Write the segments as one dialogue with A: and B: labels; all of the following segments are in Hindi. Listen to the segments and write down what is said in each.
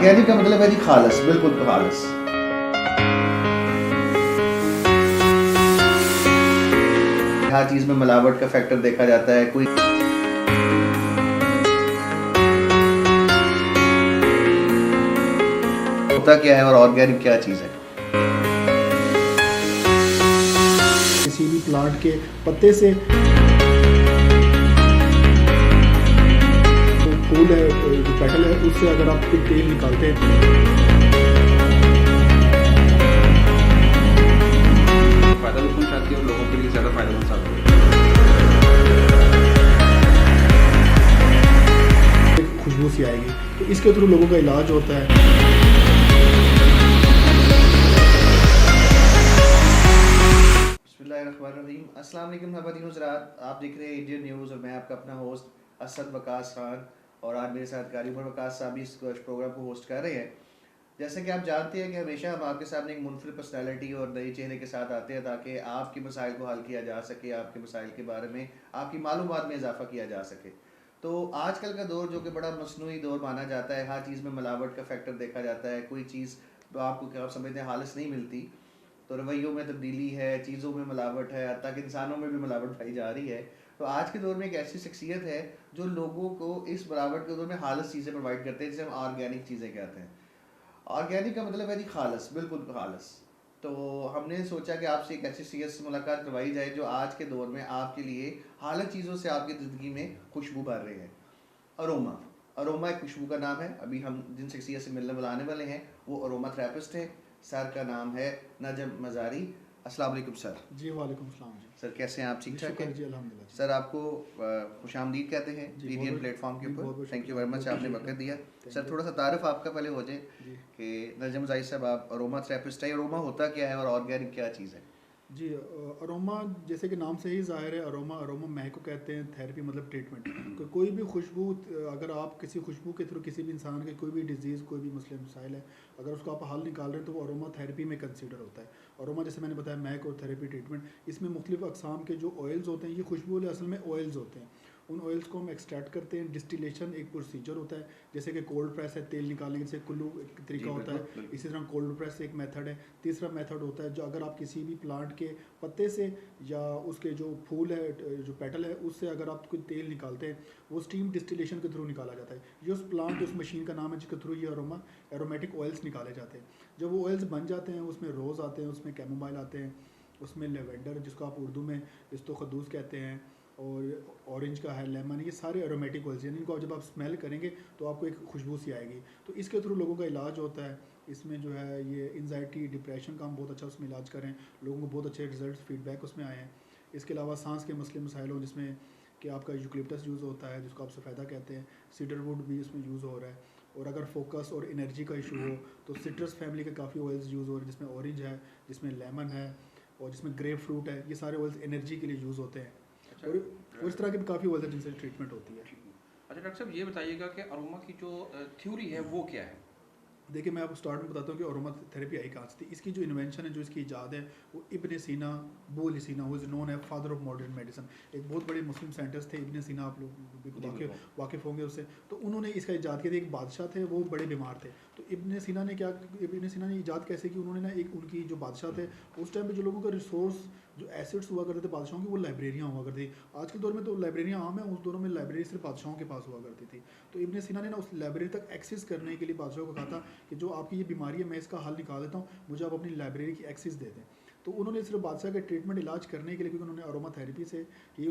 A: ऑर्गेनिक का मतलब है जी खालिस, बिल्कुल खालिस। हर चीज़ में मिलावट का फैक्टर देखा जाता है। कोई होता क्या है और ऑर्गेनिक क्या चीज़ है।
B: किसी भी प्लांट के पत्ते से फूल है, जो पेटल है, उससे अगर आप कोई तेल निकालते हैं
C: फायदा भी पहुंचाती है और लोगों के लिए ज़्यादा फायदेमंद साबित होती है।
B: एक खुशबू सी आएगी, तो इसके थ्रू लोगों का इलाज होता है।
A: बिस्मिल्लाहिर्रहमानिर्रहीम। अस्सलाम वालेकुम नाज़रीन हज़रात, आप देख रहे हैं इंडियन न्यूज़ और मैं आपका अपना होस्ट असद वकास खान। और आज मेरे साथ कारी उमर वकास साहब इस प्रोग्राम को होस्ट कर रहे हैं। जैसे कि आप जानते हैं कि हमेशा हम आपके सामने एक मुनफरिद पर्सनैलिटी और नए चेहरे के साथ आते हैं ताकि आपके मसाइल को हल किया जा सके, आपके मसाइल के बारे में आपकी मालूमात में इजाफा किया जा सके। तो आजकल का दौर जो कि बड़ा मसनूई दौर माना जाता है, हर चीज़ में मिलावट का फैक्टर देखा जाता है। कोई चीज़ तो आपको क्या आप समझते हैं हालिस नहीं मिलती, तो रवैयों में तब्दीली है, चीज़ों में मिलावट है, हत्ता कि इंसानों में भी मिलावट पाई जा रही है। तो आज के दौर में एक ऐसी शख्सियत है जो लोगों को इस मिलावट के दौर में हालिस चीज़ें प्रोवाइड करते हैं, जिसे हम ऑर्गेनिक चीज़ें कहते हैं। ऑर्गेनिक का मतलब है जी खालिस, बिल्कुल खालिस। तो हमने सोचा कि आपसे एक ऐसी शख्सियत से मुलाकात करवाई जाए जो आज के दौर में आपके लिए हालिस चीज़ों से आपकी ज़िंदगी में खुशबू भर रहे हैं। अरोमा अरोमा एक खुशबू का नाम है। अभी हम जिन शख्सियत से मिलने बुलाने वाले हैं वो अरोमा थेरेपिस्ट हैं। सर का नाम है नजम मज़ारी। अस्सलाम वालेकुम सर।
B: जी वालेकुम सलाम जी।
A: सर कैसे हैं आप, ठीक ठाक हैं?
B: जी अल्हम्दुलिल्लाह।
A: सर आपको खुशामदीद कहते हैं
B: जी,
A: इंडियन
B: बहुत-
A: प्लेटफॉर्म के
B: जी,
A: ऊपर।
B: बहुत- बहुत
A: थैंक यू
B: शुक्रिया,
A: वेरी मच,
B: बहुत
A: आपने
B: शुक्रिया।
A: वक्त दिया।
B: Thank
A: sir
B: you।
A: थोड़ा सा तारुफ आपका पहले हो जाए
B: जी
A: कि नजम मज़ारी साहब आप अरोमा थेरेपिस्ट है। अरोमा होता क्या है और ऑर्गेनिक क्या चीज़ है?
B: जी, अरोमा जैसे कि नाम से ही ज़ाहिर है, अरोमा अरोमा महक को कहते हैं, थेरेपी मतलब ट्रीटमेंट। कोई भी खुशबू, अगर आप किसी खुशबू के थ्रू किसी भी इंसान के कोई भी डिजीज़, कोई भी मसले मसाइल है, अगर उसको आप हल निकाल रहे हैं तो वो अरोमा थेरेपी में कंसिडर होता है। अरोमा जैसे मैंने बताया महक और थेरेपी ट्रीटमेंट, इसमें मुख्तलिफ अकसाम के जो ऑयल्स होते हैं, ये खुशबू वाले असल में ऑयल्स होते हैं। उन ऑयल्स को हम एक्सट्रैक्ट करते हैं। डिस्टिलेशन एक प्रोसीजर होता है, जैसे कि कोल्ड प्रेस है, तेल निकालने से कुल्लू एक तरीका होता है,
A: बिल्कुल।
B: इसी तरह कोल्ड प्रेस एक मेथड है। तीसरा मेथड होता है जो अगर आप किसी भी प्लांट के पत्ते से या उसके जो फूल है, जो पेटल है, उससे अगर आप कोई तेल निकालते हैं, वो स्टीम डिस्टिलेशन के थ्रू निकाला जाता है। ये उस प्लांट, उस मशीन का नाम है जिसके थ्रू ये एरोमेटिक ऑयल्स निकाले जाते हैं। जब वो ऑयल्स बन जाते हैं, उसमें रोज़ आते हैं, उसमें कैमोमाइल आते हैं, उसमें लेवेंडर जिसको आप उर्दू में इस्तोखदूस कहते हैं, और ऑरेंज का है, लेमन, ये सारे एरोमेटिक ऑयल्स हैं। इनको जब आप स्मेल करेंगे तो आपको एक खुशबू सी आएगी। तो इसके थ्रू लोगों का इलाज होता है। इसमें जो है ये एंजाइटी, डिप्रेशन का हम बहुत अच्छा उसमें इलाज करें, लोगों को बहुत अच्छे रिजल्ट फीडबैक उसमें आए हैं। इसके अलावा सांस के मसले मसाइल हो, जिसमें कि आपका यूकलिप्टस यूज़ होता है जिसको आप सफ़ेदा कहते हैं, सीडरवुड भी इसमें यूज़ हो रहा है। और अगर फोकस और एनर्जी का इशू हो तो सिट्रस फैमिली के काफ़ी ऑयल्स यूज़ हो रहे हैं, जिसमें ऑरेंज है, जिसमें लेमन है, और जिसमें ग्रेप फ्रूट है। ये सारे ऑयल्स एनर्जी के लिए यूज़ होते हैं।
C: अच्छा,
B: और इस तरह के भी काफ़ी ऑयल्स हैं जिनसे ट्रीटमेंट होती है।
C: अच्छा डॉक्टर साहब, ये बताइएगा कि अरोमा की जो थ्योरी है वो क्या है?
B: देखिए, मैं आपको स्टार्ट में बताता हूँ कि अरोमा थेरेपी आई कहाँ से थी। इसकी जो इन्वेंशन है, जो इसकी ईजाद है, वो इब्न सीना, बुल सीना, हु इज़ नोन है फादर ऑफ मॉडर्न मेडिसिन। एक बहुत बड़े मुस्लिम साइंटिस्ट थे इब्न सीना, आप लोग
C: जी,
B: वाकिफ़ होंगे उससे। तो उन्होंने इसका ईजाद किया था। एक बादशाह थे, वो बड़े बीमार थे। तो इब्न सीना ने क्या, इब्न सीना ने ईजाद कैसे की, उन्होंने ना एक, उनकी जो बादशाह थे उस टाइम पे जो लोगों का रिसोर्स, जो एसेट्स हुआ करते थे बादशाहों की, वो लाइब्रेरियाँ हुआ करती थी। आज के दौर में तो लाइब्रेरियाँ आम है, उस दौर में लाइब्रेरी सिर्फ बादशाहों के पास हुआ करती थी। तो इब्न सीना ने ना उस लाइब्रेरी तक एक्सेस करने के लिए बादशाहों को कहा था कि जो आपकी ये बीमारी है, मैं इसका हल निकाल देता हूँ, मुझे आप अपनी लाइब्रेरी की एक्सेस दे दें। तो उन्होंने सिर्फ बादशाह का ट्रीटमेंट इलाज करने के लिए, क्योंकि उन्होंने अरोमा थेरेपी से ये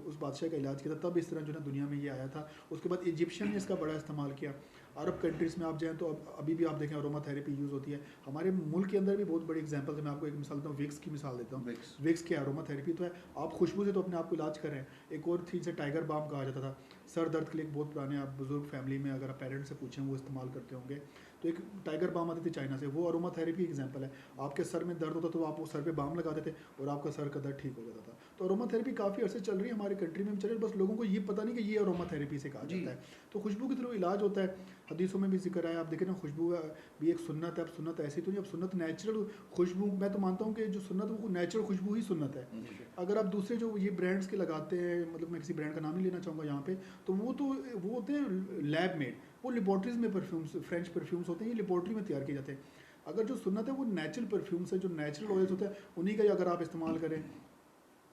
B: उस बादशाह का इलाज किया था, तब इस तरह जो है दुनिया में ये आया था। उसके बाद इजिप्शियन ने इसका बड़ा इस्तेमाल किया। अरब कंट्रीज़ में आप जाएँ तो अभी भी आप देखें अरोमा थेरेपी यूज़ होती है। हमारे मुल्क के अंदर भी बहुत बड़ी एग्जांपल्स है। मैं आपको एक मिसाल देता हूँ, विक्स की मिसाल देता हूँ। विक्स की अरोमा थेरेपी तो है, आप खुशबू से तो अपने आप को इलाज कर रहे हैं। एक और थी जिसे टाइगर बाम कहा जाता था, सर दर्द के लिए। एक बहुत पुराने आप बुजुर्ग फैमिली में अगर आप पेरेंट्स से पूछें, वो इस्तेमाल करते होंगे। तो एक टाइगर बाम आती थी चाइना से, वो अरोमा थेरेपी एग्जांपल है। आपके सर में दर्द होता तो आप वो सर पे बाम लगाते थे और आपका सर का दर्द ठीक हो जाता था। तो अरोमा थेरेपी काफ़ी अर्से चल रही है हमारे कंट्री में, चल रही है, बस लोगों को ये पता नहीं कि ये अरोमा थेरेपी से कहा
A: जी।
B: जाता है। तो खुशबू के थ्रू इलाज होता है, हदीसों में भी जिक्र है, आप देखें ना खुशबू भी एक सुन्नत है। अब सुन्नत ऐसी तो नहीं, अब सुन्नत नेचुरल खुशबू, मैं तो मानता हूँ कि जो सुन्नत है वो नेचुरल खुशबू ही सुन्नत है।
A: जी।
B: अगर आप दूसरे जो ये ब्रांड्स के लगाते हैं, मतलब मैं किसी ब्रांड का नाम नहीं लेना चाहूँगा यहाँ पे, तो वो होते हैं लैब मेड, वो लेबॉर्ट्रीज में परफ्यूम्स, फ्रेंच परफ्यूम्स होते हैं, ये लेबॉर्ट्री में तैयार किए जाते हैं। अगर जो सुन्नत है वो नेचुरल परफ्यूम्स है, जो नेचुरल ऑयल्स होते हैं उन्हीं का ही अगर आप इस्तेमाल करें,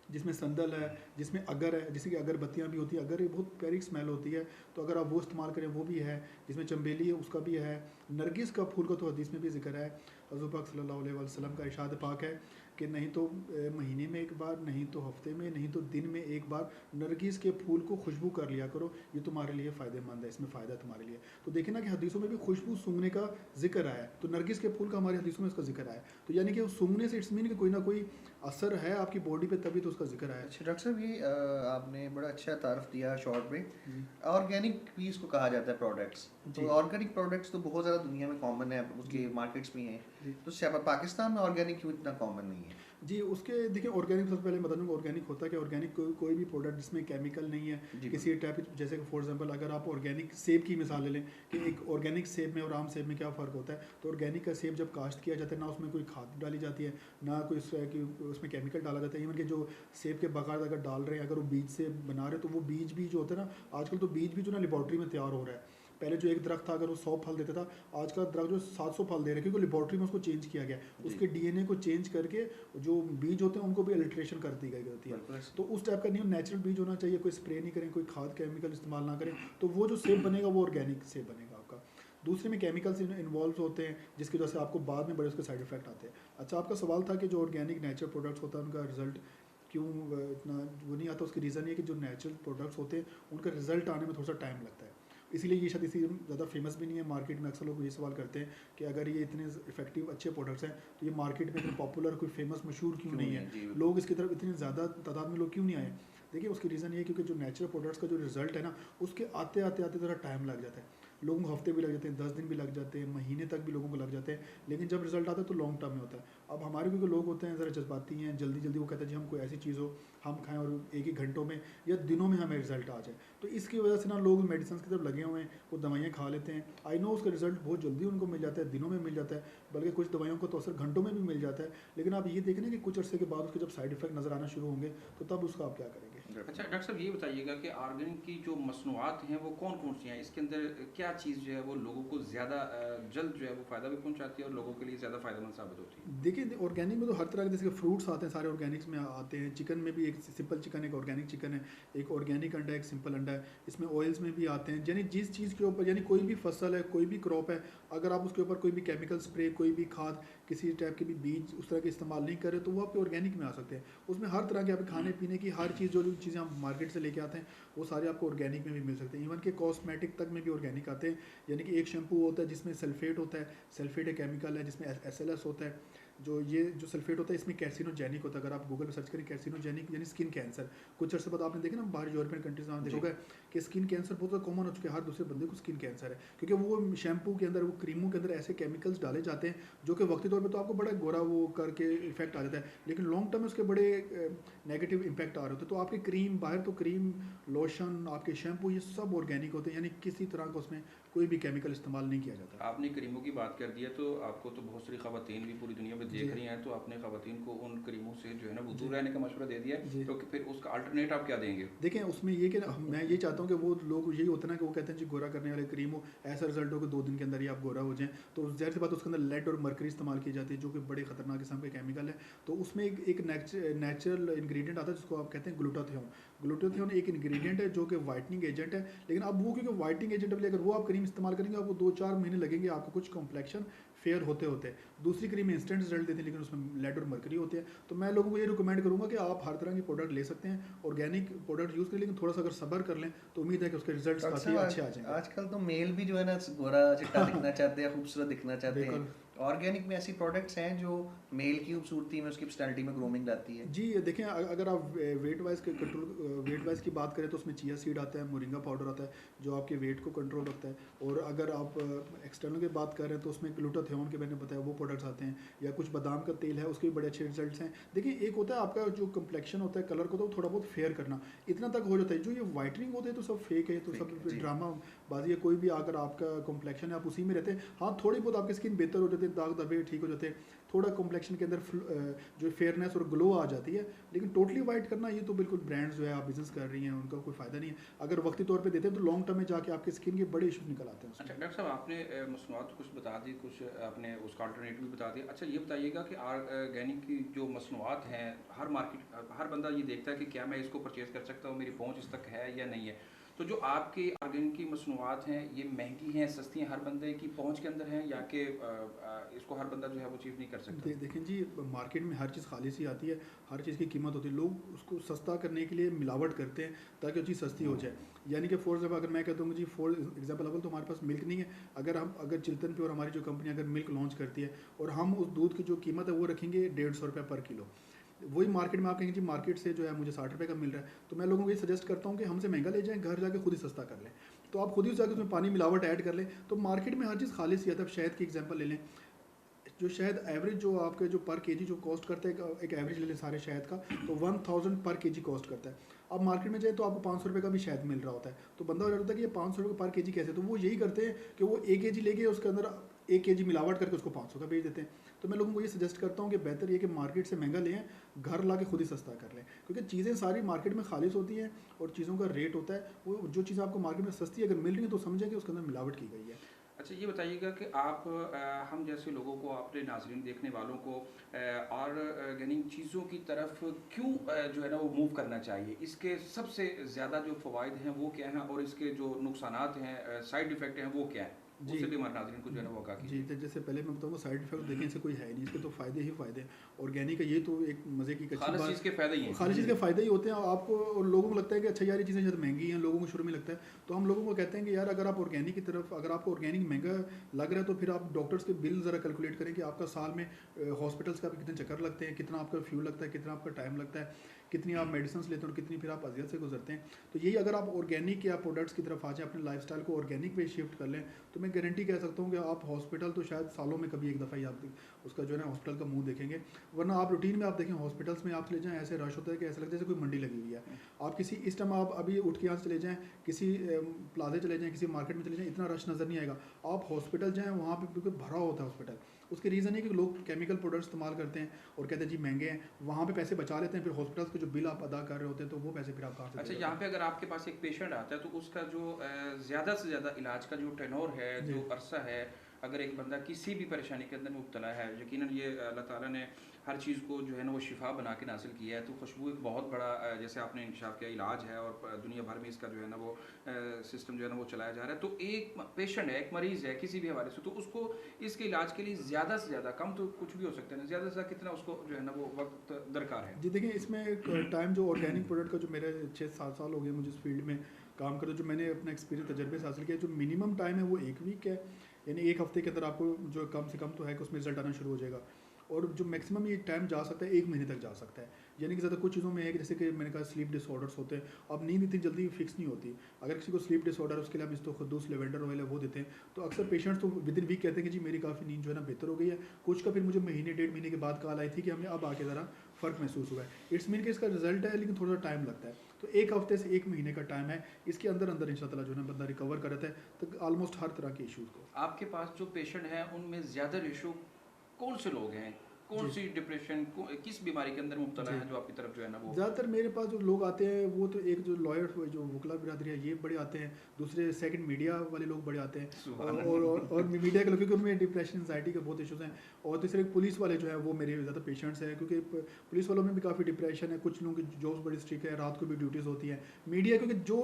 B: जिसमें संदल है, जिसमें अगर है, जैसे कि अगरबत्तियाँ भी होती हैं, अगर ये बहुत प्यारी स्मेल होती है, तो अगर आप वो इस्तेमाल करें वो भी है, जिसमें चंबेली है उसका भी है, नरगिस का फूल का तो हदीस में भी जिक्र है। हज़रत पाक सल्लल्लाहु अलैहि वसल्लम का इरशाद पाक है कि नहीं तो महीने में एक बार, नहीं तो हफ्ते में, नहीं तो दिन में एक बार नरगिस के फूल को खुशबू कर लिया करो, ये तुम्हारे लिए फ़ायदेमंद है, इसमें फ़ायदा है तुम्हारे लिए। तो देखिए ना कि हदीसों में भी खुशबू सूंघने का जिक्र आया है, तो नरगिस के फूल का हमारी हदीसों में इसका जिक्र आया है, तो यानी कि सूंघने से इट्स मीन कि कोई ना कोई असर है आपकी बॉडी पे, तभी तो उसका जिक्र आया है।
A: अच्छा डॉक्टर साहब, ये आपने बड़ा अच्छा तारफ़ दिया शॉर्ट में।
B: जी
A: ऑर्गेनिक भी इसको कहा जाता है प्रोडक्ट्स।
B: जी।
A: तो ऑर्गेनिक प्रोडक्ट्स तो बहुत ज़्यादा दुनिया में कॉमन है, उसके
B: जी।
A: मार्केट्स भी हैं।
B: जी
A: तो पाकिस्तान में ऑर्गेनिक क्यों इतना कॉमन नहीं है?
B: जी, उसके देखिए ऑर्गेनिक, सबसे पहले बता दूँ ऑर्गेनिक होता क्या, ऑर्गेनिक कोई भी प्रोडक्ट जिसमें केमिकल नहीं है
A: जी
B: किसी टाइप की, जैसे कि फॉर एग्जांपल अगर आप ऑर्गेनिक सेब की मिसाल ले लें कि एक ऑर्गेनिक सेब में और आम सेब में क्या फ़र्क होता है। तो ऑर्गेनिक का सेब जब काश्त किया जाता है, ना उसमें कोई खाद डाली जाती है, ना कोई उसमें केमिकल डाला जाता है। इवन कि जो सेब के बगार अगर डाल रहे हैं, अगर वो बीज से बना रहे हैं, तो वो बीज भी जो होता है ना, आजकल तो बीज भी जो ना लेबॉर्ट्री में तैयार हो रहा है। पहले जो एक दरख्त था अगर वो 100 फल देता था, आज का दरख्त जो 700 फल दे रहा है, क्योंकि लेबॉर्ट्री में उसको चेंज किया गया,
A: जी।
B: उसके डीएनए को चेंज करके जो बीज होते हैं उनको भी अल्ट्रेशन कर दी गई होती है।
A: बिल्कुल।
B: तो उस टाइप का नहीं, नेचुरल बीज होना चाहिए, कोई स्प्रे नहीं करें, कोई खाद केमिकल इस्तेमाल ना करें, तो वो जो सेब बनेगा वो ऑर्गेनिक सेब बनेगा आपका। दूसरे में केमिकल्स इन्वॉल्व होते हैं जिसकी वजह से आपको बाद में बड़े उसके साइड इफेक्ट आते हैं। अच्छा, आपका सवाल था कि जो ऑर्गेनिक नेचुरल प्रोडक्ट्स होता है उनका रिजल्ट क्यों इतना वो नहीं आता, उसकी रीज़न ये कि जो नेचुरल प्रोडक्ट्स होते हैं उनका रिजल्ट आने में थोड़ा सा टाइम लगता है, इसीलिए ये शायद इसी ज़्यादा फेमस भी नहीं है मार्केट में। अक्सर लोग ये सवाल करते हैं कि अगर ये इतने इफेक्टिव अच्छे प्रोडक्ट्स हैं तो ये मार्केट में इतने पॉपुलर, कोई फेमस मशहूर क्यों नहीं है,
A: जी।
B: लोग इसकी तरफ इतनी ज़्यादा तादाद में लोग क्यों नहीं आए। देखिए उसकी रीज़न ये है क्योंकि जो नेचुरल प्रोडक्ट्स का जो रिजल्ट है ना, उसके आते आते आते थोड़ा टाइम लग जाता है, लोगों को हफ्ते भी लग जाते हैं, 10 दिन भी लग जाते हैं, महीने तक भी लोगों को लग जाते हैं, लेकिन जब रिजल्ट आता है तो लॉन्ग टर्म में होता है। अब हमारे क्योंकि लोग होते हैं ज़रा जज्बाती हैं, जल्दी जल्दी वो कहते हैं जी हम कोई ऐसी चीज़ हो हम खाएं और एक ही घंटों में या दिनों में हमें रिजल्ट आ जाए, तो इसकी वजह से ना लोग मेडिसिन की तरफ लगे हुए हैं, वो दवाइयाँ खा लेते हैं। आई नो उसका रिजल्ट बहुत जल्दी उनको मिल जाता है, दिनों में मिल जाता है, बल्कि कुछ दवाइयों को तो असर घंटों में भी मिल जाता है, लेकिन आप ये देखें कि कुछ अर्से के बाद उसके जब साइड इफेक्ट नज़र आना शुरू होंगे तो तब उसका आप क्या करेंगे।
C: अच्छा डॉक्टर साहब, ये बताइएगा कि ऑर्गेनिक की जो मसनूआत हैं वो कौन कौन सी हैं, इसके अंदर क्या चीज़ जो है वो लोगों को ज़्यादा जल्द जो है वो फ़ायदा भी पहुंचाती है और लोगों के लिए ज़्यादा फ़ायदेमंद साबित होती है?
B: देखिए ऑर्गेनिक में तो हर तरह के, जैसे फ्रूट्स आते हैं सारे ऑर्गेनिक्स में आते हैं, चिकन में भी एक सिंपल चिकन, एक ऑर्गेनिक चिकन है, एक ऑर्गेनिक अंडा, एक सिंपल अंडा है, इसमें ऑयल्स में भी आते हैं। यानी जिस चीज़ के ऊपर, यानी कोई भी फसल है, कोई भी क्रॉप है, अगर आप उसके ऊपर कोई भी केमिकल स्प्रे, कोई भी खाद, किसी टाइप के भी बीज उस तरह के इस्तेमाल नहीं करें, तो वो आपके ऑर्गेनिक में आ सकते हैं। उसमें हर तरह के आप खाने पीने की हर चीज़, जो चीज़ें आप मार्केट से लेके आते हैं वो सारे आपको ऑर्गेनिक में भी मिल सकते हैं। इवन के कॉस्मेटिक तक में भी ऑर्गेनिक आते हैं, यानी कि एक शैम्पू होता है जिसमें सल्फेट होता है, सल्फेट एक केमिकल है, जिसमें SLS होता है, ये जो सल्फेट होता है इसमें कैर्सिनोजेनिक होता है। अगर आप गूगल पर सर्च करें कैर्सिनोजेनिक यानी स्किन कैंसर, कुछ अर्से बाद आपने देखा ना बाहर यूरोपियन कंट्रीज में देखोगे कि स्किन कैंसर बहुत ज़्यादा कॉमन हो चुका है, हर दूसरे बंदे को स्किन कैंसर है, क्योंकि वो शैम्पू के अंदर, वो क्रीमों के अंदर ऐसे केमिकल्स डाले जाते हैं जो कि वक्ती तौर पे तो आपको बड़ा गोरा वो करके इफेक्ट आ जाता है, लेकिन लॉन्ग टर्म में उसके बड़े नेगेटिव इम्पैक्ट आ रहे होते हैं। तो आपकी क्रीम, बाहर तो क्रीम, लोशन, आपके शैम्पू, ये सब ऑर्गेनिक होते हैं, यानी किसी तरह का उसमें कोई भी केमिकल इस्तेमाल नहीं किया जाता।
C: आपने करीमों की बात कर दिया, तो आपको तो बहुत सारी ख़वातीन भी पूरी दुनिया में देख रही हैं, तो आपने ख़वातीन को उन करीमों से जो है ना वो दूर रहने का मशवरा दे दिया,
B: जी।
C: तो फिर उसका अल्टरनेट आप क्या देंगे?
B: देखें उसमें ये कि मैं ये चाहता हूँ कि वो लोग, यही होता है ना कि वो कहते हैं जी गोरा करने वाले क्रीम हो, ऐसा रिजल्ट हो कि 2 दिन के अंदर ही आप गोरा हो जाएं, तो ज़ाहिर सी बात उसके अंदर लेड और मरकरी इस्तेमाल की जाती है जो कि बड़े ख़तरनाक किस्म के केमिकल है। तो उसमें एक नेचुरल इंग्रेडिएंट आता है जिसको आप कहते हैं ग्लूटाथियोन। ग्लूटाथियोन एक इंग्रेडिएंट है जो कि वाइटनिंग एजेंट है, लेकिन अब वो क्योंकि वाइटनिंग एजेंट के लिए अगर वो आप क्रीम इस्तेमाल करेंगे आपको 2-4 महीने लगेंगे आपको कुछ कॉम्प्लेक्शन फेयर होते होते। दूसरी क्रीम इंस्टेंट रिजल्ट देती है लेकिन उसमें लेड और मरकरी होती है। तो मैं लोगों को ये रिकमेंड करूँगा कि आप हर तरह की प्रोडक्ट ले सकते हैं, ऑर्गेनिक प्रोडक्ट यूज़ करें, लेकिन थोड़ा सा अगर सब्र कर लें तो उम्मीद है कि उसके रिजल्ट काफ़ी अच्छे आ जाएंगे।
A: आजकल तो मेल भी जो है ना गोरा चिट्टा दिखना चाहते हैं, खूबसूरत दिखना चाहते हैं,
B: बिल्कुल।
A: ऑर्गेनिक में ऐसी प्रोडक्ट्स हैं जो मेल की खूबसूरती में, उसकी पर्सनैलिटी में ग्रूमिंग लाती है?
B: जी देखें, अगर आप वेट वाइज की बात करें तो उसमें चिया सीड आता है, मोरिंगा पाउडर आता है जो आपके वेट को कंट्रोल रखता है। और अगर आप एक्सटर्नल की बात कर रहे हैं तो उसमें ग्लूटाथियोन के मैंने बताया वो प्रोडक्ट्स आते हैं, या कुछ बादाम का तेल है उसके भी बड़े अच्छे रिजल्ट्स हैं। देखिए एक होता है आपका जो कम्प्लेक्शन होता है, कलर को तो थोड़ा बहुत फेयर करना, इतना तक हो जाता है। जो ये वाइटनिंग होते हैं तो सब फेक है, तो
A: Fake
B: सब
A: है, जी।
B: ड्रामा बाजी है। कोई भी अगर आपका कम्प्लेक्शन है आप उसी में रहते हैं, हाँ थोड़ी बहुत आपकी स्किन बेहतर हो जाती है, दाग धब्बे ठीक हो जाते हैं, थोड़ा कॉम्प्लेक्शन के अंदर जो फेयरनेस और ग्लो आ जाती है। लेकिन टोटली वाइट करना ये तो बिल्कुल ब्रांड्स जो है आप बिजनेस कर रही हैं उनका कोई फ़ायदा नहीं है। अगर वक्ती तौर पे देते हैं तो लॉन्ग टर्म में जाके आपकी स्किन के बड़े इशूज निकल आते हैं
C: अच्छा
B: उसमें।
C: डॉक्टर साहब, आपने मसनूआत कुछ बता दी, कुछ आपने उसका अल्टरनेटिव भी बता दिया। अच्छा ये बताइएगा कि ऑर्गेनिक की जो मसनूआत हैं, हर बंदा ये देखता है कि क्या मैं इसको परचेज़ कर सकता हूँ, मेरी पहुँच इस तक है या नहीं है। तो जो आपकी ऑर्गेनिक की मसनूआत हैं, ये महंगी हैं, सस्ती हैं, हर बंदे की पहुँच के अंदर हैं, या कि इसको हर बंदा जो है वो चीज़ नहीं कर सकता?
B: देखें जी, मार्केट में हर चीज़ खालिश ही आती है, हर चीज़ की कीमत होती है। लोग उसको सस्ता करने के लिए मिलावट करते हैं ताकि वो चीज़ सस्ती हो जाए। यानी कि फॉर एग्जाम्पल अगर मैं कहता हूँ जी, फॉर एग्जाम्पल अव्वल तो हमारे पास मिल्क नहीं है, अगर चिल्तन प्योर हमारी जो कंपनी अगर मिल्क लॉन्च करती है और हम उस दूध की जो कीमत है वो रखेंगे 150 रुपये पर किलो, वही मार्केट में आप कहेंगे जी मार्केट से जो है मुझे 60 रुपये का मिल रहा है, तो मैं लोगों को ये सजेस्ट करता हूँ कि हमसे महंगा ले जाएं, घर जाके खुद ही सस्ता कर लें। तो आप खुद ही जाकर उसमें पानी मिलावट ऐड कर लें, तो मार्केट में हर चीज़ खालिश ही आता है। शहद की एग्जांपल ले लें, जो शहद एवरेज जो आपके जो पर केजी जो कॉस्ट करता है, एक एवरेज ले लें सारे शहद का, तो 1000 पर केजी कॉस्ट करता है। अब मार्केट में जाए तो आपको 500 रुपये का भी शहद मिल रहा होता है, तो बंदा हो जाता है कि ये 500 रुपये पर केजी कैसे, तो वो यही करते हैं कि वो 1 केजी लेके उसके अंदर 1 केजी मिलावट करके उसको 500 का बेच देते हैं। तो मैं लोगों को ये सजेस्ट करता हूँ कि बेहतर ये कि मार्केट से महंगा लें, घर ला के खुद ही सस्ता कर लें, क्योंकि चीज़ें सारी मार्केट में खालिश होती हैं और चीज़ों का रेट होता है। वो जो चीज़ आपको मार्केट में सस्ती अगर मिल रही है तो समझें कि उसके अंदर मिलावट की गई है।
C: अच्छा ये बताइएगा कि आप हम जैसे लोगों को, अपने नाज़रीन देखने वालों को ऑर्गेनिक चीज़ों की तरफ क्यों जो है ना वो मूव करना चाहिए? इसके सबसे ज़्यादा जो फ़वाइद हैं वो क्या हैं, और इसके जो नुकसानात हैं, साइड इफ़ेक्ट हैं, वो क्या हैं?
B: जी
C: उससे भी हमारे नाज़रीन को जो है ना वो आगाह
B: जी,
C: कीजिए।
B: तो जैसे पहले मैं बताऊँगा साइड इफेक्ट देखें इससे कोई है नहीं, इसके तो फ़ायदे ही फ़ायदे हैं। ऑर्गेनिक का ये तो एक मज़े की एक अच्छी
C: खालिश
B: बात,
C: चीज़ के फ़ायदे ही हैं।
B: खाली चीज़ के फ़ायदे ही होते हैं आपको, और लोगों को लगता है कि अच्छा यार ये चीज़ें शायद महंगी हैं, लोगों को शुरू में लगता है। तो हम लोगों को कहते हैं कि यार अगर आप ऑर्गेनिक की तरफ, अगर आपको ऑर्गेनिक महंगा लग रहा है तो फिर आप डॉक्टर्स के बिल ज़रा कैलकुलेट करें कि आपका साल में हॉस्पिटल्स का कितने चक्कर लगते हैं, कितना आपका फ्यूल लगता है, कितना आपका टाइम लगता है, कितनी आप मेडिसिन लेते हैं और कितनी फिर आप अजियत से गुजरते हैं। तो यही अगर आप ऑर्गेनिक या प्रोडक्ट्स की तरफ आ जाएँ, अपने लाइफस्टाइल को ऑर्गेनिक पे शिफ्ट कर लें, तो मैं गारंटी कह सकता हूँ कि आप हॉस्पिटल तो शायद सालों में कभी एक दफ़ा ही आप उसका जो है ना हॉस्पिटल का मुंह देखेंगे। वरना आप रूटीन में आप देखें हॉस्पिटल्स में आप चले जाएँ, ऐसे रश होता है कि ऐसा लगता है जैसे कोई मंडी लगी हुई है। आप किसी इस टाइम आप अभी उठ के यहाँ से चले जाएँ, किसी प्लाजे चले जाएँ, किसी मार्केट में चले जाएँ, इतना रश नज़र नहीं आएगा। आप हॉस्पिटल जाएँ, वहाँ पर बिल्कुल भरा होता है हॉस्पिटल। उसके रीज़न है कि लोग केमिकल प्रोडक्ट्स इस्तेमाल करते हैं और कहते हैं जी महंगे हैं, वहाँ पे पैसे बचा लेते हैं, फिर हॉस्पिटल्स के जो बिल आप अदा कर रहे होते हैं तो वो पैसे फिर आप कहाँ से
C: अच्छा
B: देते
C: यहाँ
B: हैं।
C: पे अगर आपके पास एक पेशेंट आता है तो उसका जो ज़्यादा से ज़्यादा इलाज का जो टेनोर है,
B: जी
C: जो अरसा है, अगर एक बंदा किसी भी परेशानी के अंदर मुब्तला है, यकीनन ये अल्लाह ताला ने हर चीज़ को जो है ना वो शिफा बना के नासिल किया है, तो खुशबू एक बहुत बड़ा जैसे आपने इंकशाफ किया इलाज है, और दुनिया भर में इसका जो है ना वो सिस्टम जो है ना वो चलाया जा रहा है। तो एक पेशेंट है, एक मरीज़ है किसी भी हवाले से, तो उसको इसके इलाज के लिए ज़्यादा से ज़्यादा, कम तो कुछ भी हो सकता है ना, ज़्यादा से ज़्यादा कितना उसको जो है ना वो वक्त दरकार है?
B: जी देखिए, इसमें टाइम जो ऑर्गेनिक प्रोडक्ट का जो मेरे 6-7 साल हो गए मुझे इस फील्ड में काम करते, जो मैंने अपना एक्सपीरियंस तजर्बे से हासिल किया, जो मिनिमम टाइम है वो 1 वीक है। यानी 1 हफ्ते के अंदर आपको जो कम से कम तो है कि उसमें रिजल्ट आना शुरू हो जाएगा, और जो मैक्सिमम ये टाइम जा सकता है 1 महीने तक जा सकता है। यानी कि ज़्यादा कुछ चीज़ों में है कि जैसे कि मैंने कहा स्लीप डिसऑर्डर्स होते हैं, अब नींद इतनी जल्दी फिक्स नहीं होती। अगर किसी को स्लीप डिसऑर्डर है उसके लिए हम इस्तोखुद्दूस लेवेंडर ऑयल है वो देते हैं, तो अक्सर पेशेंट्स तो विद इन वीक कहते हैं कि जी मेरी काफ़ी नींद जो है ना बेहतर हो गई है। कुछ का फिर मुझे महीने 1.5 महीने के बाद कॉल आई थी कि हमें अब आके ज़रा फ़र्क महसूस हुआ है। इट्स मीन कि इसका रिजल्ट है लेकिन थोड़ा टाइम लगता है। तो 1 हफ्ते से 1 महीने का टाइम है, इसके अंदर अंदर इंशाअल्लाह जो है ना बंदा रिकवर कर रहता है तो ऑलमोस्ट हर तरह के इशूज़ को।
C: आपके पास जो पेशेंट हैं उनमें ज़्यादा रेशो कौन से लोग हैं, कौन
B: जी
C: सी डिप्रेशन किस बीमारी के अंदर मुब्तला
B: जी
C: है जो आपकी तरफ जो है ना वो?
B: ज़्यादातर मेरे पास जो लोग आते हैं वो तो एक जो लॉयर जो वकला बिरादरी है ये बड़े आते हैं, दूसरे सेकंड मीडिया वाले लोग बड़े आते हैं,
C: सुभान
B: और मीडिया के लोग, क्योंकि उनमें डिप्रेशन एंजाइटी के बहुत इशूज़ हैं। और तीसरे पुलिस वाले जो है वो मेरे ज़्यादा पेशेंट्स हैं, क्योंकि पुलिस वालों में भी काफ़ी डिप्रेशन है, कुछ लोगों की जॉब्स बड़ी स्ट्रिक्ट है, रात को भी ड्यूटीज़ होती हैं। मीडिया क्योंकि जो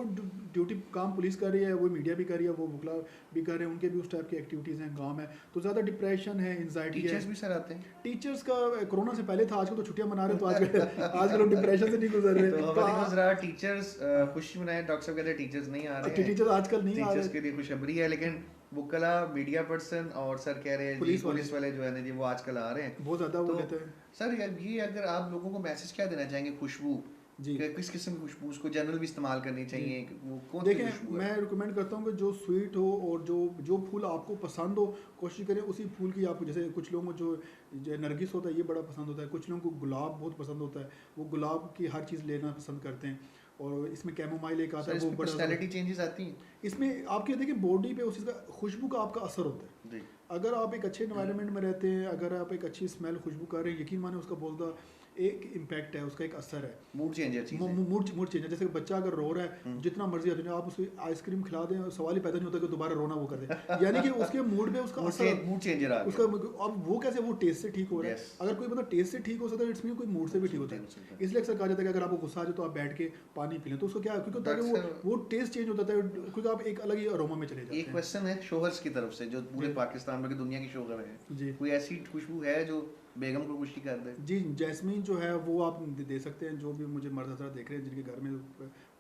B: ड्यूटी काम पुलिस कर रही है वो मीडिया भी कर रही है, वो वकला भी कर रहे हैं, उनके भी उस टाइप की एक्टिविटीज़ हैं, काम है, तो ज़्यादा डिप्रेशन है, एंजाइटी है।
A: टीचर्स भी सर आते हैं?
B: टीचर्स का कोरोना से पहले था, आजकल तो छुट्टियां मना रहे, तो आजकल लोग डिप्रेशन से नहीं गुजर रहे।
A: तो हमारे पास रहा टीचर्स खुशी मनाए, डॉक्टर साहब कहते हैं टीचर्स नहीं आ रहे हैं,
B: टीचर्स आजकल नहीं आ
A: टीचर्स
B: रहे।
A: के लिए खुशखबरी है, लेकिन वकला, मीडिया पर्सन और सर कह रहे हैं जी पुलिस वाले जो है ना जी वो आजकल आ रहे हैं
B: बहुत ज़्यादा वो
A: तो
B: कहते हैं
A: सर यार ये अगर आप लोगों को मैसेज क्या देना चाहेंगे खुशबू
B: जी
A: कि किस किस्म की खुशबू उसको जनरल भी इस्तेमाल करनी
B: जी
A: चाहिए वो कौन सी
B: देखें,
A: खुशबू है?
B: मैं रिकमेंड करता हूँ कि जो स्वीट हो और जो जो फूल आपको पसंद हो, कोशिश करें उसी फूल की आप, जैसे कुछ लोगों को जो नरगिस होता है ये बड़ा पसंद होता है, कुछ लोगों को गुलाब बहुत पसंद होता है, वो गुलाब की हर चीज़ लेना पसंद करते हैं। और इसमें कैमोमाइल एक आता
A: सर
B: है, वो
A: इसमें
B: बड़ा
A: पर्सनैलिटी चेंजेस आती हैं
B: इसमें आपके देखिए बॉडी पे उस चीज़ का खुशबू का आपका असर होता है।
A: जी
B: अगर आप एक अच्छे इन्वायरमेंट में रहते हैं, अगर आप एक अच्छी स्मेल खुशबू कर रहे हैं, यकीन माने उसका बहुत ज़्यादा एक इम्पैक्ट है, उसका एक असर है।
A: मूड चेंजर चीज़ है
B: मूड चेंज है। जैसे बच्चा अगर रो रहा है, जितना मर्जी आप उसे आइसक्रीम खिला दें, सवाल ही पैदा नहीं होता कि दोबारा रोना वो कर दे, यानी कि उसके मूड पे उसका असर,
A: मूड चेंजर आ
B: उसका
A: गया
B: अब वो कैसे, वो टेस्ट से ठीक हो रहा है।
A: Yes.
B: अगर कोई बंदा टेस्ट से ठीक हो सकता है, इट्स मीन कोई मूड से भी ठीक होता है। इसलिए अक्सर कहा जाता है कि अगर आपको गुस्सा आ जाए तो आप बैठ के पानी पी लें, तो उसको क्या है, क्योंकि होता है कि वो टेस्ट चेंज होता है, क्योंकि आप एक अलग ही अरोमा में चले जाते
A: एक
B: हैं।
A: क्वेश्चन है शोहर्स की तरफ से जो पूरे
B: जी
A: पाकिस्तान में की दुनिया की शोहर है
B: जी
A: कोई ऐसी खुशबू है जो बेगम को खुशी कर दे?
B: जी जैस्मीन जो है वो आप दे सकते हैं, जो भी मुझे मर्द हजरात देख रहे हैं जिनके घर में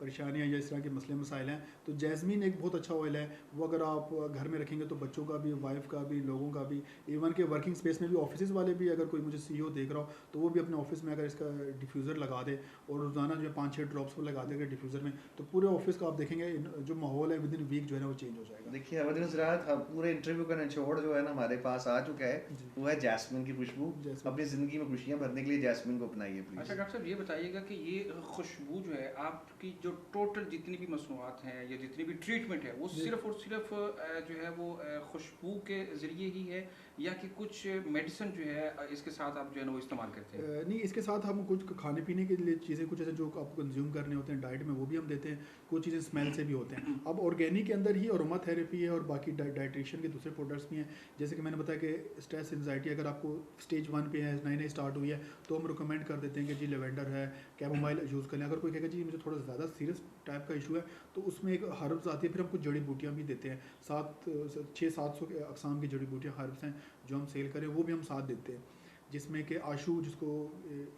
B: परेशानियां या इस तरह के मसले मसाइल हैं, तो जैस्मीन एक बहुत अच्छा ऑयल है। वो अगर आप घर में रखेंगे तो बच्चों का भी, वाइफ का भी, लोगों का भी, इवन के वर्किंग स्पेस में भी, ऑफिस वाले भी, अगर कोई मुझे CEO देख रहा हो तो वो भी अपने ऑफिस में अगर इसका डिफ्यूज़र लगा दे और रोज़ाना जो है 5-6 ड्रॉप्स वो लगा देगा डिफ्यूज़र में, तो पूरे ऑफिस का आप देखेंगे जो माहौल है विद इन वीक जो है ना वो चेंज हो जाएगा।
A: देखिए हमारे हजरात हम पूरे इंटरव्यू का निचोड़ जो है ना हमारे पास आ चुका है
B: जी
A: वो है जैस्मिन की खुशबू।
B: जैस्मिन
A: अपनी ज़िंदगी में खुशियाँ भरने के लिए जैस्मिन को अपनाइए
C: अच्छा
A: प्लीज़।
C: डॉक्टर साहब ये बताइएगा कि ये खुशबू जो है आपकी जो टोटल जितनी भी मसनूआत हैं या जितनी भी ट्रीटमेंट है वो
B: जी
C: सिर्फ और सिर्फ जो है वो खुशबू के ज़रिए ही है या कि कुछ मेडिसिन जो है इसके साथ आप जो है ना वो इस्तेमाल करते हैं?
B: नहीं, इसके साथ हम कुछ खाने पीने के लिए चीज़ें, कुछ ऐसे जो आपको कंज्यूम करने होते हैं डाइट में, वो भी हम देते हैं। कुछ चीज़ें स्मेल से भी होते हैं। अब ऑर्गेनिक के अंदर ही अरोमा थेरेपी है और बाकी डाइट्रिशियन के दूसरे प्रोडक्ट्स भी हैं। जैसे कि मैंने बताया कि स्ट्रेस एंजाइटी अगर आपको स्टेज 1 पे है, नई नई स्टार्ट हुई है, तो हम रिकमेंड कर देते हैं कि जी लेवेंडर है, कैमोमाइल यूज़ करें। अगर कोई कहेगा जी मुझे थोड़ा ज़्यादा सीरियस टाइप का इशू है, तो उसमें एक हर्ब्स आती है, फिर हम कुछ जड़ी बूटियाँ भी देते हैं। 600-700 अकसाम की जड़ी बूटियाँ हर्ब्स हैं जो हम सेल करें, वो भी हम साथ देते हैं। जिसमें कि आशू, जिसको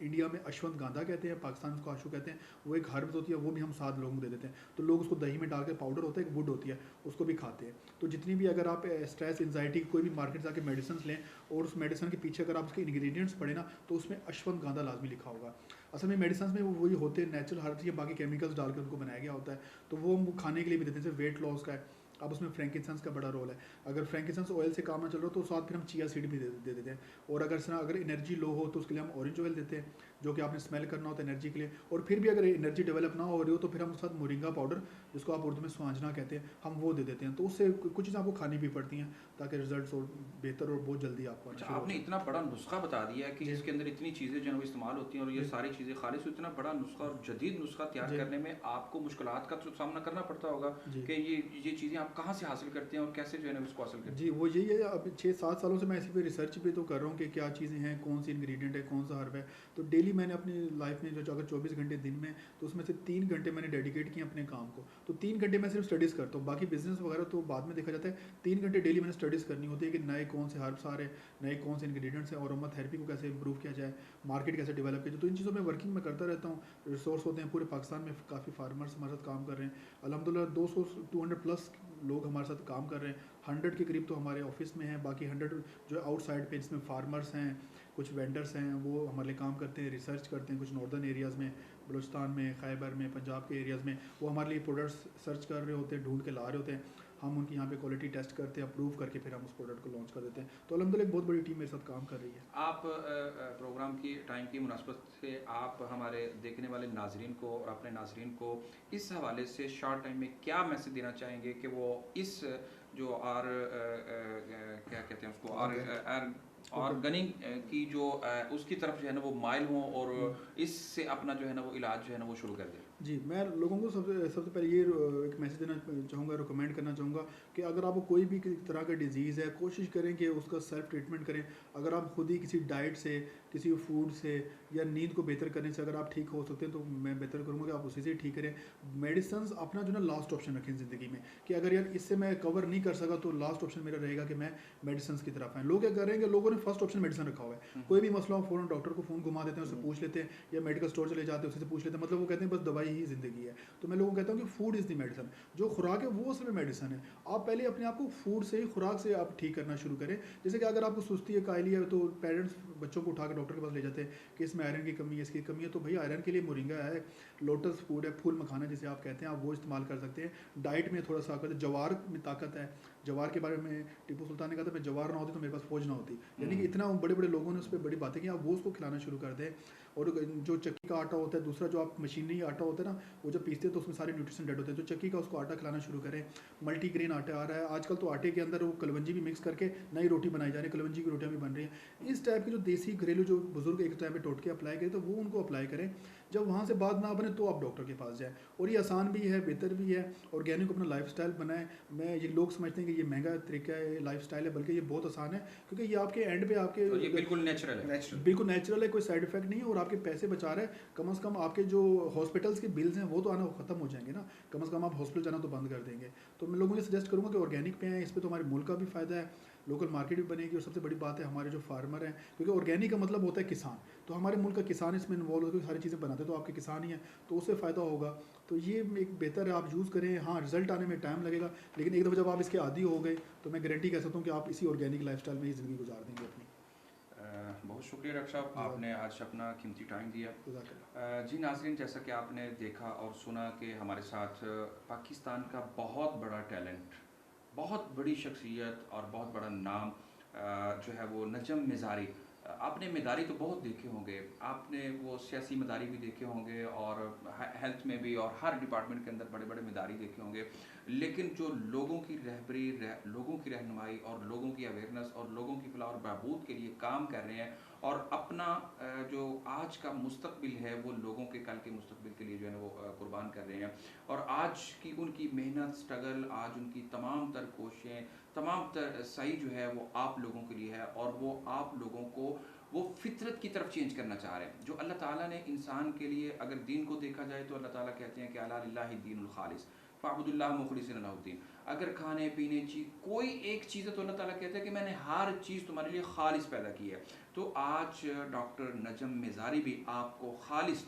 B: इंडिया में अश्वंत गांधा कहते हैं, पाकिस्तान में उसको आशू कहते हैं, वो एक हर्ब्स होती है, वो भी हम 7 लोगों को दे देते हैं। तो लोग उसको दही में डाल के, पाउडर होता है, एक वुड होती है, उसको भी खाते हैं। तो जितनी भी अगर आप स्ट्रेस एंजाइटी कोई भी मार्केट से आके मेडिसिन लें और उस मेडिसिन के पीछे अगर आप उसके इंग्रेडिएंट्स पढ़े ना, तो उसमें अश्वंत गांधा लाजमी लिखा होगा। असल में मेडिसिन में वो वही होते हैं, नेचुरल हर्ब्स या बाकी केमिकल्स डाल के उनको बनाया गया होता है। तो वो हम खाने के लिए भी देते हैं, जैसे वेट लॉस का है, अब उसमें फ्रैंकिंसंस का बड़ा रोल है। अगर फ्रैंकिंसंस ऑयल से काम ना चल रहा तो साथ फिर हम चिया सीड भी दे देते हैं। और अगर एनर्जी लो हो तो उसके लिए हम ऑरेंज ऑयल देते हैं, जो कि आपने स्मेल करना होता है एनर्जी के लिए। और फिर भी अगर एनर्जी डेवलप ना हो रही हो तो फिर हम उसके साथ मोरिंगा पाउडर, जिसको आप उर्दू में स्वांजना कहते हैं, हम वो दे देते हैं। तो उससे कुछ चीज़ें आपको खानी भी पड़ती हैं ताकि रिजल्ट और बेहतर और बहुत जल्दी आपको आना
C: अच्छा,
B: शुरू हो
C: आपने
B: जाए।
C: इतना बड़ा नुस्खा बता दिया है कि
B: जी
C: इसके अंदर इतनी चीज़ें जो है वो इस्तेमाल होती हैं और ये
B: जी
C: सारी चीज़ें खालिश, इतना बड़ा नुस्खा और जदीद नुस्खा तैयार
B: जी
C: करने में आपको मुश्किलात का तो सामना करना पड़ता होगा
B: जी
C: कि ये चीज़ें आप कहाँ से हासिल करते हैं और कैसे जो है ना इसको हासिल करते
B: जी वो यही है। अब 6-7 सालों से मैं इसी पे रिसर्च भी तो कर रहा हूँ कि क्या चीज़ें हैं, कौन सी इंग्रेडिएंट है, कौन सा हर्ब है। तो डेली मैंने अपनी लाइफ में जो अगर 24 घंटे दिन में, तो उसमें से 3 घंटे मैंने डेडिकेट किए अपने काम को। तो 3 घंटे मैं सिर्फ स्टडीज़ करता हूँ, बाकी बिजनेस वगैरह तो बाद में देखा जाता है। 3 घंटे डेली मैंने स्टडीज़ करनी होती है कि नए कौन से हर्ब्स आ रहे हैं, नए कौन से इंग्रेडिएंट्स हैं, और अरोमा थेरेपी को कैसे इंप्रूव किया जाए, मार्केट कैसे डेवलप किया जाए। तो इन चीज़ों में वर्किंग मैं करता रहता हूँ। रिसोर्स होते हैं पूरे पाकिस्तान में, काफ़ी फार्मर्स हमारे साथ काम कर रहे हैं। अल्हम्दुलिल्लाह 200-200 प्लस लोग हमारे साथ काम कर रहे हैं। 100 के करीब तो हमारे ऑफिस में हैं, बाकी 100 जो आउटसाइड पे, जिसमें फार्मर्स हैं, कुछ वेंडर्स हैं, वो हमारे लिए काम करते हैं, रिसर्च करते हैं। कुछ नॉर्दर्न एरियाज़ में, बलूचिस्तान में, खैबर में, पंजाब के एरियाज़ में, वो हमारे लिए प्रोडक्ट्स सर्च कर रहे होते हैं, ढूंढ के ला रहे होते हैं। हम उनकी यहाँ पे क्वालिटी टेस्ट करते हैं, अप्रूव करके फिर हम उस प्रोडक्ट को लॉन्च कर देते हैं। तो अल्हम्दुलिल्लाह एक बहुत बड़ी टीम मेरे साथ काम कर रही है।
C: आप प्रोग्राम की टाइम की मुनासबत से आप हमारे देखने वाले नाजरीन को और अपने नाजरीन को इस हवाले से शॉर्ट टाइम में क्या मैसेज देना चाहेंगे कि वो इस जो क्या कहते हैं उसको ऑर्गेनिक की जो उसकी तरफ जो है ना वो माइल हों और इससे अपना जो है ना वो इलाज जो है ना वो शुरू कर दें?
B: जी, मैं लोगों को सबसे सबसे पहले ये एक मैसेज देना चाहूँगा, रिकमेंड करना चाहूँगा कि अगर आपको कोई भी तरह का डिजीज़ है, कोशिश करें कि उसका सेल्फ ट्रीटमेंट करें। अगर आप खुद ही किसी डाइट से, किसी फूड से या नींद को बेहतर करने से अगर आप ठीक हो सकते हैं तो मैं बेहतर करूँगा कि आप उसी से ठीक करें। मेडिसिन अपना जो ना लास्ट ऑप्शन रखें ज़िंदगी में, कि अगर यार इससे मैं कवर नहीं कर सका तो लास्ट ऑप्शन मेरा रहेगा कि मैं मेडिसिन की तरफ आए। लोग क्या करेंगे, लोगों ने फर्स्ट ऑप्शन मेडिसिन रखा हुआ है। कोई भी मसला हो फ़ौरन डॉक्टर को फ़ोन घुमा देते हैं, उससे पूछ लेते हैं, या मेडिकल स्टोर चले जाते हैं उसी से पूछ लेते हैं। मतलब वो कहते हैं बस दवाई ही ज़िंदगी है। तो मैं लोगों को कहता हूँ कि फूड इज़ द मेडिसिन। जो खुराक है वो असल में मेडिसिन है। आप पहले अपने आप को फूड से ही, खुराक से आप ठीक करना शुरू करें। जैसे कि अगर आपको सुस्ती है, कायली है, तो पेरेंट्स बच्चों को उठा के डॉक्टर के पास ले जाते हैं कि इसमें आयरन की कमी है, इसकी कमी है। तो भाई आयरन के लिए मोरिंगा है, लोटस फूड है, फूल मखाना जिसे आप कहते हैं, आप वो इस्तेमाल कर सकते हैं। डाइट में थोड़ा सा ताकत, जवार में ताकत है। जवार के बारे में टीपू सुल्तान ने कहा था, मैं जवार ना होती तो मेरे पास फौज ना होती। यानी कि इतना बड़े बड़े लोगों ने उस पर बड़ी बातें की, आप वो उसको खिलाना शुरू कर दें। और जो चक्की का आटा होता है, दूसरा जो आप मशीनरी आटा होता है ना, वो जब पीसते हैं तो उसमें सारे न्यूट्रिशन डेड होते हैं। जो चक्की का, उसको आटा खिलाना शुरू करें। मल्टीग्रेन आटा आ रहा है आजकल, तो आटे के अंदर वो कलवंजी भी मिक्स करके नई रोटी बनाई जा रही है, कलवंजी की रोटियां भी बन रही हैं। इस टाइप की जो देसी घरेलू जो बुजुर्ग एक टाइम में टोटके अप्लाई करें, तो वो उनको अप्लाई करें। जब वहाँ से बात ना बने तो आप डॉक्टर के पास जाएँ। और ये आसान भी है, बेहतर भी है। ऑर्गेनिक अपना लाइफस्टाइल बनाएं। मैं ये लोग समझते हैं कि ये महंगा तरीका है, लाइफस्टाइल है, बल्कि ये बहुत आसान है, क्योंकि ये आपके एंड पे आपके
C: तो ये बिल्कुल नेचुरल है।
B: बिल्कुल नेचुरल है, कोई साइड इफेक्ट नहीं है, और आपके पैसे बचा रहा है। कम से कम आपके जो हॉस्पिटल्स के बिल्स हैं वो तो आना खत्म हो जाएंगे ना। कम से कम आप हॉस्पिटल जाना तो बंद कर देंगे। तो मैं लोगों को सजेस्ट करूँगा कि ऑर्गेनिक पे आएँ। इस पर तो हमारे मुल्क का भी फ़ायदा है, लोकल मार्केट भी बनेगी, और सबसे बड़ी बात है हमारे जो फार्मर हैं, क्योंकि ऑर्गेनिक का मतलब होता है किसान। तो हमारे मुल्क का किसान इसमें इन्वॉल्व होकर सारी चीज़ें बनाते हैं, तो आपके किसान ही हैं, तो उससे फ़ायदा होगा। तो ये एक बेहतर है, आप यूज़ करें। हाँ, रिजल्ट आने में टाइम लगेगा, लेकिन एक दफ़ा जब आप इसके आदी हो गए तो मैं गारंटी कह सकता हूँ कि आप इसी ऑर्गेनिक लाइफस्टाइल में ही ज़िंदगी गुजार देंगे अपनी।
C: बहुत शुक्रिया डॉक्टर साहब, आपने आज अपना कीमती टाइम दिया।
B: जज़ाकल्लाह।
C: जी नाज़रीन, जैसा कि आपने देखा और सुना कि हमारे साथ पाकिस्तान का बहुत बड़ा टैलेंट, बहुत बड़ी शख्सियत और बहुत बड़ा नाम जो है वो नजम मिज़ारी। आपने मदारी तो बहुत देखे होंगे, आपने वो सियासी मदारी भी देखे होंगे और हेल्थ में भी, और हर डिपार्टमेंट के अंदर बड़े बड़े मदारी देखे होंगे। लेकिन जो लोगों की रहबरी, लोगों की रहनुमाई और लोगों की अवेयरनेस और लोगों की फलाह और बहबूद के लिए काम कर रहे हैं, और अपना जो आज का मुस्तकबिल है वो लोगों के कल के मुस्तकबिल के लिए जो है ना वो कुर्बान कर रहे हैं। और आज की उनकी मेहनत, स्ट्रगल, आज उनकी तमाम तर कोशिशें, तमाम तर सही जो है वो आप लोगों के लिए है, और वो आप लोगों को वो फितरत की तरफ चेंज करना चाह रहे हैं। जो अल्लाह ताला ने इंसान के लिए, अगर दीन को देखा जाए तो अल्लाह ताला कहते हैं कि अला लिल्लाहि दीनुल खालिस फ़अब्दुल्लाह मुखलिसिन लहुद्दीन। अगर खाने पीने चीज़ कोई एक चीज़ है तो अल्लाह ताला कहता है कि मैंने हर चीज़ तुम्हारे लिए खालिस पैदा की है। तो आज डॉक्टर नजम मिज़ारी भी आपको खालिस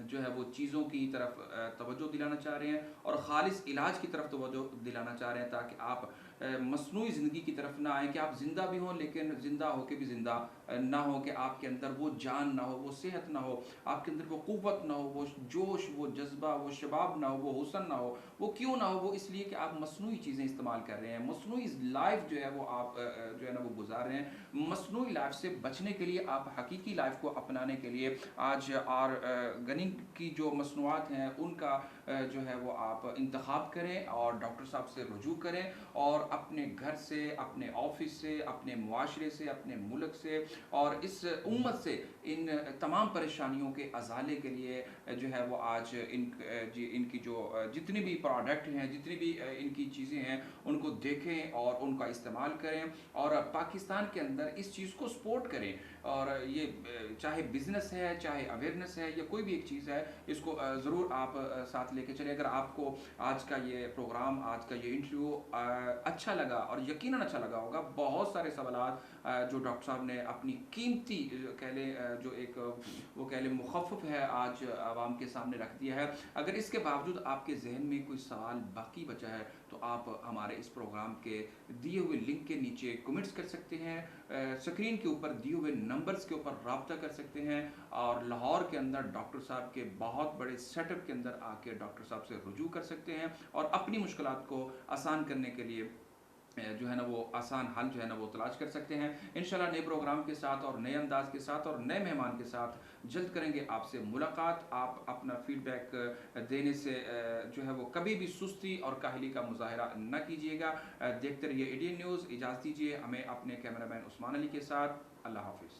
C: जो है वो चीज़ों की तरफ तवज्जो दिलाना चाह रहे हैं, और ख़ालिस इलाज की तरफ तवज्जो दिलाना चाह रहे हैं, ताकि आप मसनूई ज़िंदगी की तरफ ना आए, कि आप ज़िंदा भी हों लेकिन ज़िंदा होकर भी ज़िंदा ना हो, कि आपके अंदर वो जान ना हो, वो सेहत ना हो, आपके अंदर वो क़ुव्वत ना हो, वो जोश, वो जज्बा, वो शबाब ना हो, वो हुस्न ना हो। वो क्यों ना हो? वो इसलिए कि आप मसनूई चीज़ें इस्तेमाल कर रहे हैं, मसनूई लाइफ जो है वो आप जो है ना वो गुजार रहे हैं। मसनूई लाइफ से बचने के लिए, आप हकीकी लाइफ को अपनाने के लिए आज ऑर्गेनिक की जो मसनूआत हैं उनका जो है वो आप इंतखाब करें, और डॉक्टर साहब से रुजू करें, और अपने घर से, अपने ऑफिस से, अपने मुआशरे से, अपने मुल्क से और इस उम्मत से इन तमाम परेशानियों के अजाले के लिए जो है वो आज इनकी जो जितनी भी प्रोडक्ट हैं, जितनी भी इनकी चीज़ें हैं, उनको देखें और उनका इस्तेमाल करें, और पाकिस्तान के अंदर इस चीज़ को सपोर्ट करें। और ये चाहे बिज़नेस है, चाहे अवेयरनेस है, या कोई भी एक चीज़ है, इसको ज़रूर आप साथ लेके चलें। अगर आपको आज का ये प्रोग्राम, आज का ये इंटरव्यू अच्छा लगा, और यकीनन अच्छा लगा होगा, बहुत सारे सवालात जो डॉक्टर साहब ने अपनी कीमती कह लें जो एक वो कह लें मुखफ़फ़ है, आज आवाम के सामने रख दिया है। अगर इसके बावजूद आपके जहन में कोई सवाल बाकी बचा है तो आप हमारे इस प्रोग्राम के दिए हुए लिंक के नीचे कमेंट्स कर सकते हैं, स्क्रीन के ऊपर दिए हुए नंबर्स के ऊपर रब्ता कर सकते हैं, और लाहौर के अंदर डॉक्टर साहब के बहुत बड़े सेटअप के अंदर आके डॉक्टर साहब से रुजू कर सकते हैं, और अपनी मुश्किलात को आसान करने के लिए जो है ना वो आसान हल जो है ना वो तलाश कर सकते हैं। इंशाल्लाह नए प्रोग्राम के साथ और नए अंदाज के साथ और नए मेहमान के साथ जल्द करेंगे आपसे मुलाकात। आप अपना फीडबैक देने से जो है वो कभी भी सुस्ती और काहली का मुजाहरा न कीजिएगा। देखते रहिए एडीएन न्यूज़। इजाज़त दीजिए हमें अपने कैमरामैन उस्मान अली के साथ। अल्लाह हाफिज़।